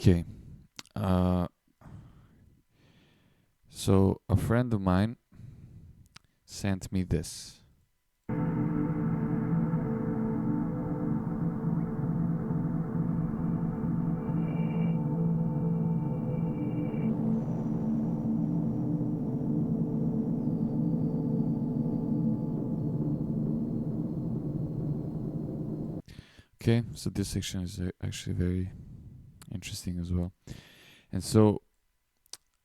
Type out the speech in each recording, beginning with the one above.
Okay. Uh, so a friend of mine sent me this. Okay, so this section is actually very interesting as well. And so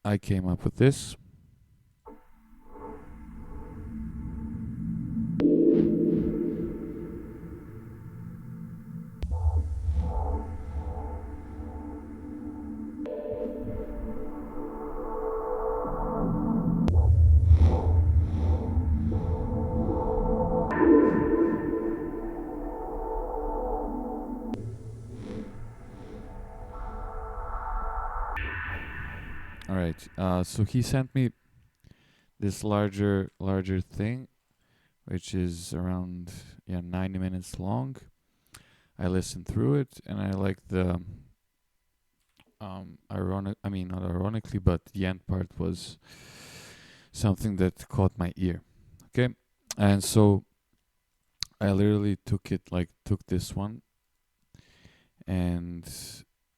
I came up with this. All right. So he sent me this larger thing, which is around 90 minutes long. I listened through it, and I like the not ironically, but the end part was something that caught my ear. Okay, and so I literally took this one, and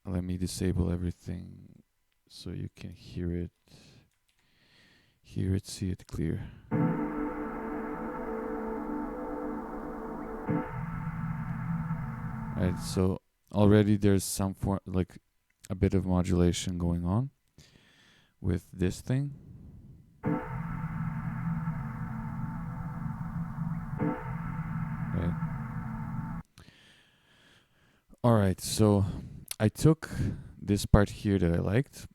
let me disable everything so you can hear it, see it clear. Right, so already there's some form, like a bit of modulation going on with this thing. Right. All right, so I took this part here that I liked,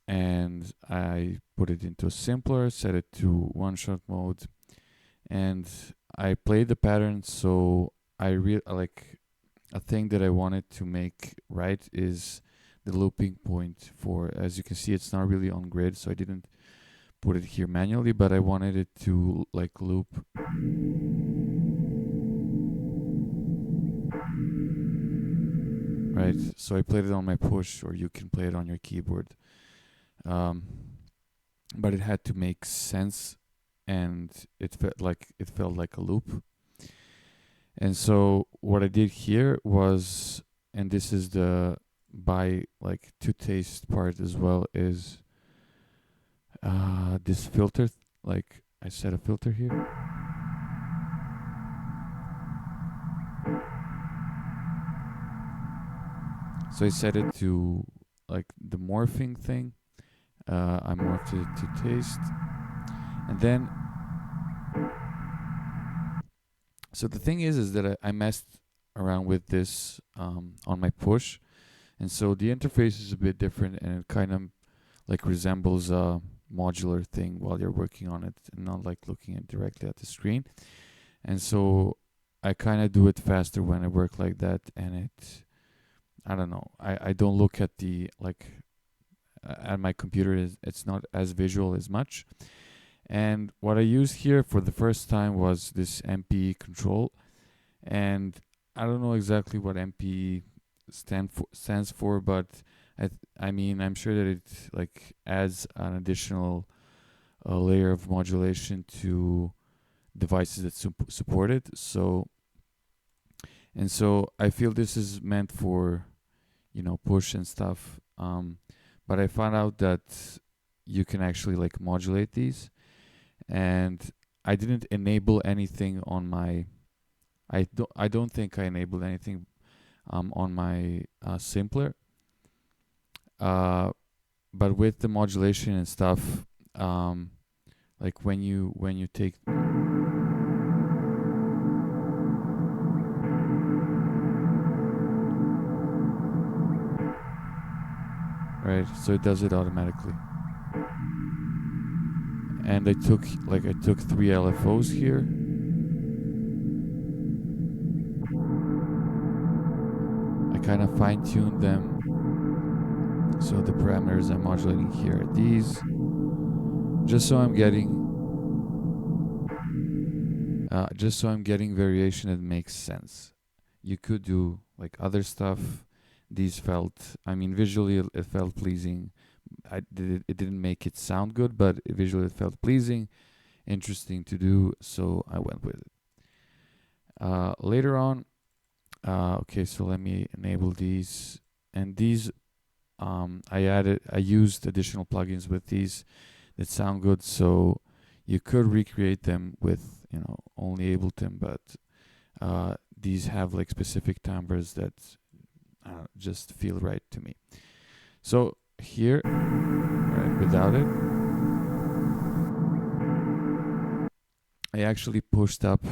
and I put it into a simpler, set it to one-shot mode, and I played the pattern. So I like a thing that I wanted to make right is the looping point for, as you can see, it's not really on grid, so I didn't put it here manually, but I wanted it to like loop. Right, so I played it on my push, or you can play it on your keyboard. But it had to make sense, and it felt like a loop. And so what I did here was, and this is the by like to taste part as well, is this filter. Like I set a filter here. So I set it to like the morphing thing. I morphed it to taste, and then so the thing is that I messed around with this on my push, and so the interface is a bit different, and it kind of like resembles a modular thing while you're working on it, and not like looking at directly at the screen. And so I kind of do it faster when I work like that, and it, I don't know, I don't look at the like at my computer, it's not as visual as much. And what I used here for the first time was this MPE control, and I don't know exactly what MPE stands for, but I mean I'm sure that it like adds an additional layer of modulation to devices that support it. So I feel this is meant for push and stuff. But I found out that you can actually like modulate these, and I didn't enable anything on my. I don't think I enabled anything on my simpler. But with the modulation and stuff, like when you take right, so it does it automatically. And I took 3 LFOs here. I kind of fine-tuned them. So the parameters I'm modulating here are these, just so I'm getting variation that makes sense. You could do like other stuff these felt, I mean, visually it felt pleasing. It didn't make it sound good, but visually it felt pleasing, interesting to do, so I went with it. Later on, okay, so let me enable these, and these I used additional plugins with these that sound good, so you could recreate them with, only Ableton, but these have like specific timbres that just feel right to me. So here, right, without it, I actually pushed up,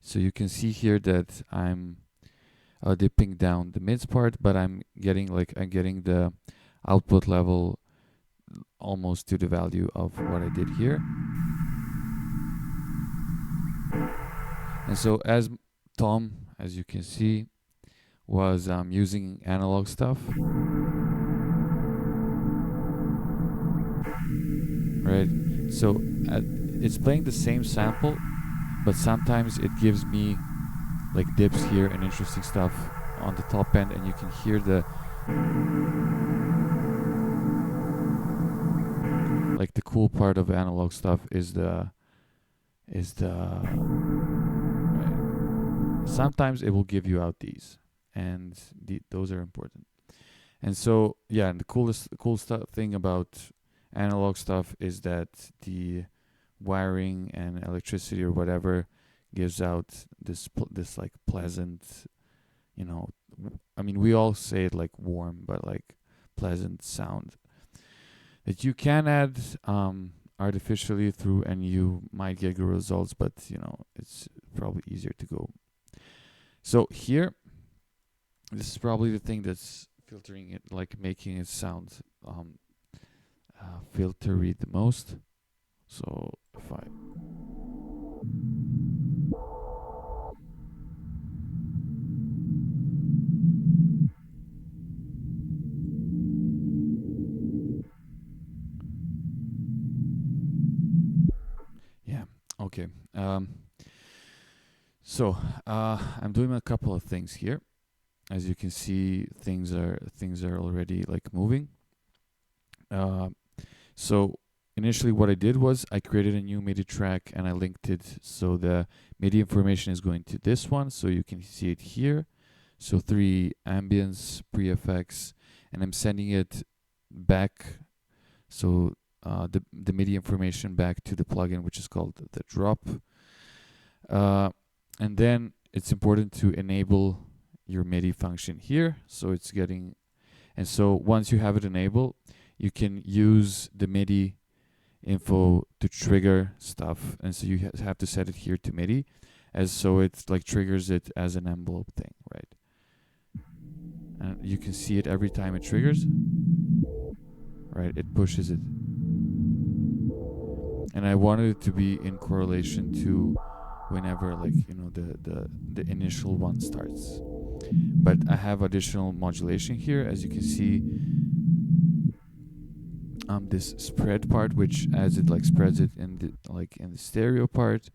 so you can see here that I'm dipping down the mids part, but I'm getting the output level almost to the value of what I did here. And so as Tom, as you can see, was using analog stuff, right? So it's playing the same sample, but sometimes it gives me like dips here and interesting stuff on the top end, and you can hear the cool part of analog stuff is the right. Sometimes it will give you out these, and those are important. And so yeah, and the cool thing about analog stuff is that the wiring and electricity or whatever gives out this like pleasant, I mean, we all say it like warm, but like pleasant sound that you can add artificially through, and you might get good results, but it's probably easier to go. So here, this is probably the thing that's filtering it, like making it sound filtery the most. So if I okay. So I'm doing a couple of things here. As you can see, things are already like moving. So initially what I did was I created a new MIDI track and I linked it. So the MIDI information is going to this one, so you can see it here. So 3 ambience, pre-effects, and I'm sending it back. So the MIDI information back to the plugin, which is called the drop. And then it's important to enable your MIDI function here. So it's getting, and so once you have it enabled, you can use the MIDI info to trigger stuff. And so you have to set it here to MIDI, as so it's like triggers it as an envelope thing, right? And you can see it every time it triggers, right? It pushes it. And I wanted it to be in correlation to whenever the initial one starts. But I have additional modulation here, as you can see. This spread part, which as it spreads it in the stereo part.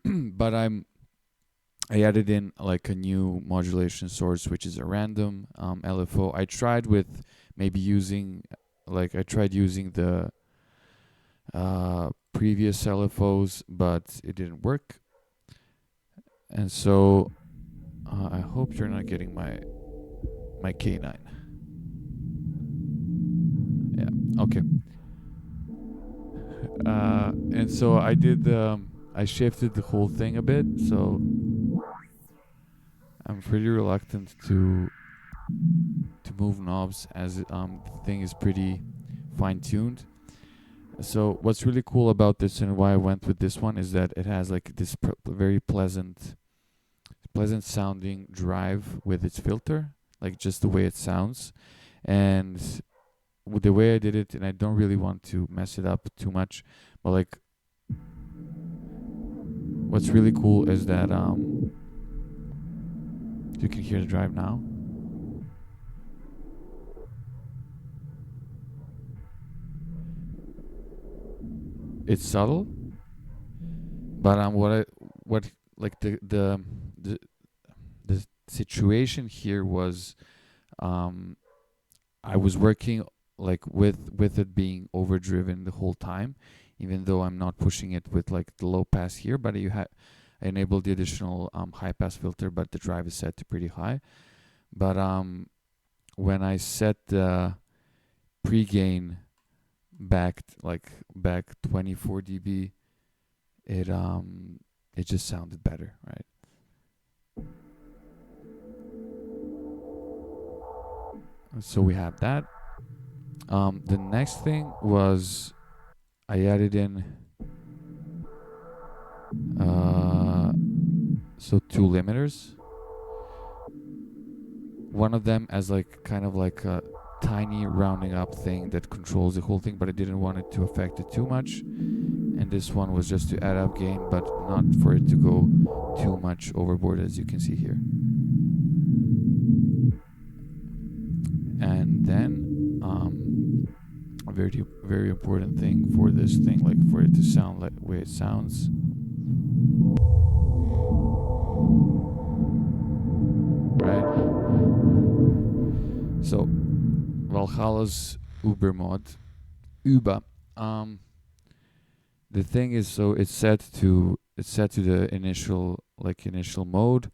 But I added in a new modulation source, which is a random LFO. I tried with maybe using the previous LFOs, but it didn't work. And so I hope you're not getting my K9. Yeah, okay. And so I did I shifted the whole thing a bit, so I'm pretty reluctant to move knobs, as the thing is pretty fine-tuned. So what's really cool about this, and why I went with this one, is that it has this very pleasant sounding drive with its filter, just the way it sounds. And with the way I did it, and I don't really want to mess it up too much, but what's really cool is that you can hear the drive now. It's subtle, but the situation here was I was working like with it being overdriven the whole time, even though I'm not pushing it with like the low pass here, but I enabled the additional high pass filter, but the drive is set to pretty high. But when I set the pre-gain back 24 dB, it just sounded better, right? So we have that. The next thing was I added in so two limiters. One of them as like kind of like a tiny rounding up thing that controls the whole thing, but I didn't want it to affect it too much. And this one was just to add up gain, but not for it to go too much overboard, as you can see here. And then a very, very important thing for this thing, like for it to sound like the way it sounds. Right? So Valhalla's Uber mod. Uber. The thing is, so it's set to the initial mode,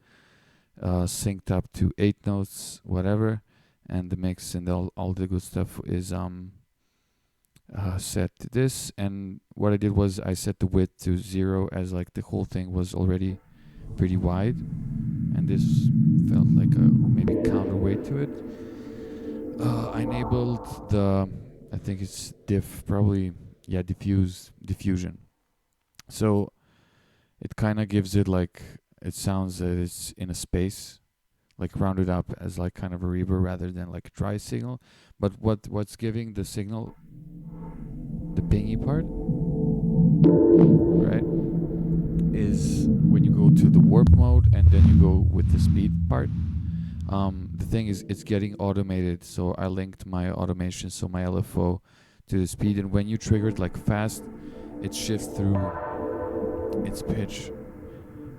synced up to 8 notes, whatever, and the mix and all the good stuff is set to this. And what I did was I set the width to 0, as like the whole thing was already pretty wide, and this felt like a maybe counterweight to it. I enabled the, I think it's diffusion. So it kind of gives it like, it sounds that it's in a space, like rounded up as like kind of a reverb rather than like a dry signal. But what's giving the signal the pingy part, right, is when you go to the warp mode and then you go with the speed part. The thing is, it's getting automated, so I linked my automation, so my LFO, to the speed, and when you trigger it like fast, it shifts through its pitch,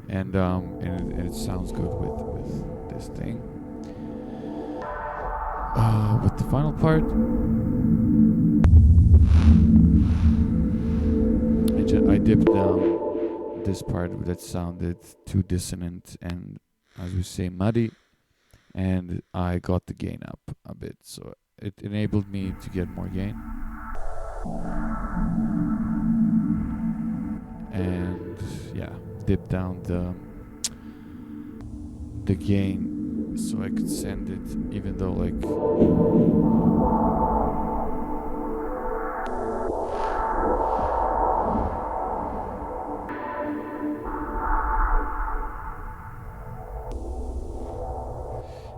and it sounds good with this thing. With the final part, I dipped down this part that sounded too dissonant and, as we say, muddy, and I got the gain up a bit, so it enabled me to get more gain. And yeah, dip down the gain so I could send it, even though like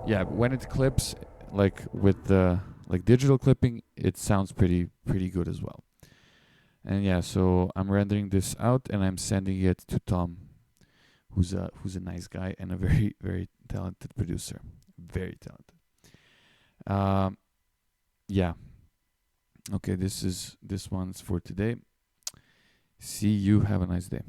yeah, when it clips, like with the like digital clipping, it sounds pretty good as well. And yeah, so I'm rendering this out and I'm sending it to Tom, who's a nice guy and a very, very talented producer. Very talented. Yeah. Okay, this one's for today. See you. Have a nice day.